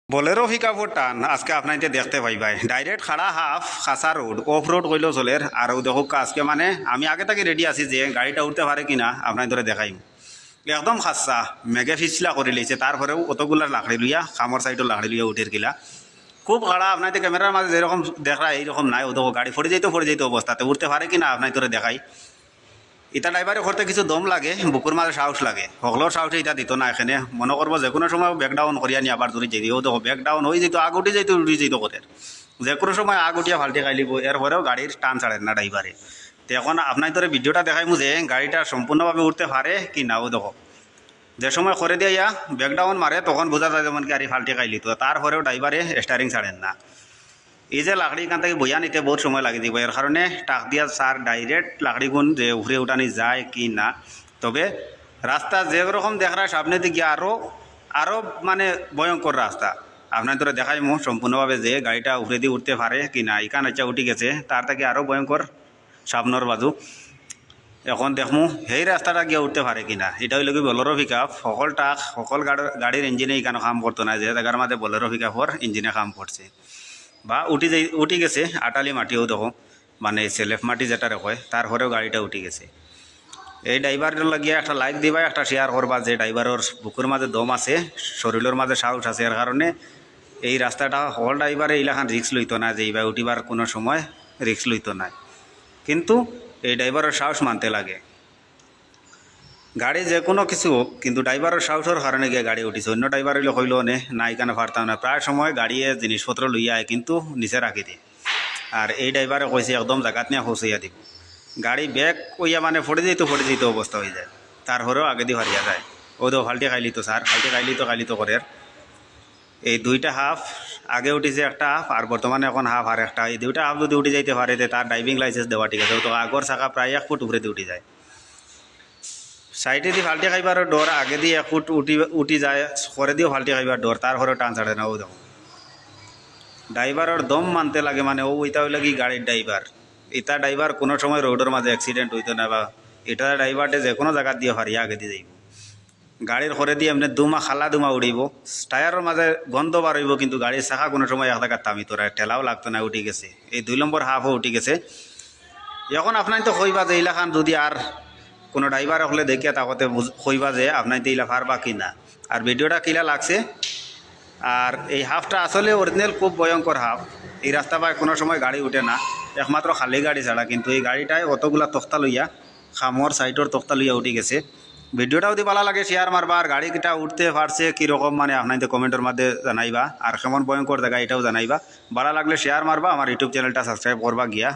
Bolero pickup टान आज के अपना देखते पाइबाई डायरेक्ट खड़ा हाफ खासा रोड अफ रोड कइलो चलेर और देखो आज के माने आमी आगे तक रेडी आছি যে গাড়িটা উঠতে পারে কিনা আপনার ধরে দেখাই একদম খাসা মেঘে ফিসলা করে লিছে তারপরেও অতগুলা লাকড়ি লইয়া খামর সাইডও লাকড়ি লইয়া উঠের গিলা খুব খাড়া আপনার ক্যামেরার মাঝে যেরকম দেখা এইরকম নাই ও দেখো গাড়ি পড়ে যাইতো অবস্থাতে উঠতে পারে কিনা আপনার ধরে দেখাই ইটা ড্রাইভারে করতে কিছু দম লাগে বুকুর মাঝে সাহস লাগে সকলের সাহসে ইটা দিত না এখানে মনে করবো যে কোনো সময় ব্যাকডাউন করিয়া নিয়ে আবার দূরে যাই ও দেখো ব্যাকডাউন হয়ে যেত আগ উঠে যাইতো উঠে যেত কোথের যে কোনো সময় আগ উঠিয়া ফাল্টে খাইলিব এরপরেও গাড়ির টান ছাড়েন না ড্রাইভারে তো এখন আপনার তোর ভিডিওটা দেখাইমু যে গাড়িটা সম্পূর্ণভাবে উঠতে পারে কি না ও দেখো যে সময় করে দিয়া ব্যাকডাউন মারে তখন বোঝা যায় যেমন গাড়ি ফাল্টে খাইলিত তারপরেও ড্রাইভারে স্টারিং ছাড়েন না এই যে লাকড়ি এখান থেকে বইয়া নিতে বহুত সময় লাগে দিব এর কারণে টাক দিয়া সার ডাইরেক্ট লাকড়ি গুণ যে উফরে উঠানি যায় কি না তবে রাস্তা যেরকম দেখার সামনে দিকে আরও মানে ভয়ঙ্কর রাস্তা আপনার ধরে দেখাই মো সম্পূর্ণভাবে যে গাড়িটা উফরে দিয়ে উঠতে পারে কি না ইকান আচ্ছা উঠি গেছে তার থেকে আরও ভয়ঙ্কর সামনের বাজু এখন দেখমু সেই রাস্তাটা গিয়ে উঠতে পারে কিনা এটা হইল কি বলেরো পিকআপ সকল গাড়ির ইঞ্জিনে এখানে কাম করতো না যে জায়গার মাঝে বলেরো পিকআপর ইঞ্জিনে কাম করছে বা উঠি গেছে আটালি মাটিও দেখো মানে সেলেফ মাটি যেটা রেখে তারপরেও গাড়িটা উঠি গেছে এই ড্রাইভারের লাগিয়ে একটা লাইক দিবা একটা শেয়ার করবা যে ড্রাইভারের বুকুর মাঝে দম আছে শরীরের মাঝে সাহস আছে এর কারণে এই রাস্তাটা হল ড্রাইভারে এইলাখান রিক্স লইতো না যে এইবার উঠিবার কোনো সময় রিক্স লইতো না কিন্তু এই ড্রাইভারের সাহস মানতে লাগে গাড়ি যে কোনো কিছু হোক কিন্তু ড্রাইভারের সাহসের কারণে গিয়ে গাড়ি উঠিছে অন্য ড্রাইভার হইলে কইল নে না এখানে পারতাম না প্রায় সময় গাড়িয়ে জিনিসপত্র লইয়া আয় কিন্তু নিচে রাখি দিয়ে আর এই ড্রাইভারে কইছে একদম জায়গাত নিয়ে পৌঁছাইয়া দিব গাড়ি ব্যাগ কইয়া মানে পড়ে যেত অবস্থা হয়ে যায় তারপরেও আগে দিয়ে হারিয়া যায় ও তো ফাল্টে খাইলি তো স্যার খাইলি তো করে এই দুইটা হাফ আগে উঠিছে একটা হাফ আর বর্তমানে এখন হাফ আর একটা এই দুইটা হাফ যদি উঠে যাইতে পারে তার ড্রাইভিং লাইসেন্স দেওয়া ঠিক আছে তো আগর চাকা প্রায় 1 ফুট উপরে দিয়ে উঠে যায় সাইডে দিয়ে ফাল্টে খাইবার ডর আগে দিয়ে 1 ফুট উঠি যায় করে দিয়েও ফাল্টে খাইবার ডর তারপরেও টান ছাড়ে না ও দেখো ড্রাইভারের দম মানতে লাগে মানে ও ওইটা হইলে কি গাড়ির ড্রাইভার এটা ড্রাইভার কোনো সময় রোডের মাঝে অ্যাক্সিডেন্ট হইতো না বা এটা ড্রাইভারটে যে কোনো জায়গা দিয়ে হারিয়ে আগে দিয়ে যাইব গাড়ির করে দিয়ে এমনি খালা দুমা উড়িব টায়ারের মাঝে গন্ধ বার হইব কিন্তু গাড়ির চাকা কোনো সময় এক জায়গায় থামিত না ঠেলাও লাগতো না উঠি গেছে এই 2 নম্বর হাফও উঠি গেছে এখন আপনার তো কইবা যে এইলাখান যদি আর কোনো ড্রাইভার হলে দেখিয়া তাকতে কইবা যে আপনার তো এইলা পারবা কি না আর ভিডিওটা কিলা লাগছে আর এই হাফটা আসলে অরিজিনাল খুব ভয়ঙ্কর হাফ এই রাস্তা পায় কোনো সময় গাড়ি উঠে না একমাত্র খালি গাড়ি ছাড়া কিন্তু এই গাড়িটায় অতগুলা তক্তা লইয়া খামর সাইডর তক্তা লইয়া উঠি গেছে ভিডিওটাও যদি ভালো লাগে শেয়ার মারবা আর গাড়িটা উঠতে পারছে কীরকম মানে আপনাদের কমেন্টের মধ্যে জানাইবা আর কেমন ভয়ঙ্কর জায়গা এটাও জানাইবা ভালো লাগলে শেয়ার মারবা আমার ইউটিউব চ্যানেলটা সাবস্ক্রাইব করবা গিয়া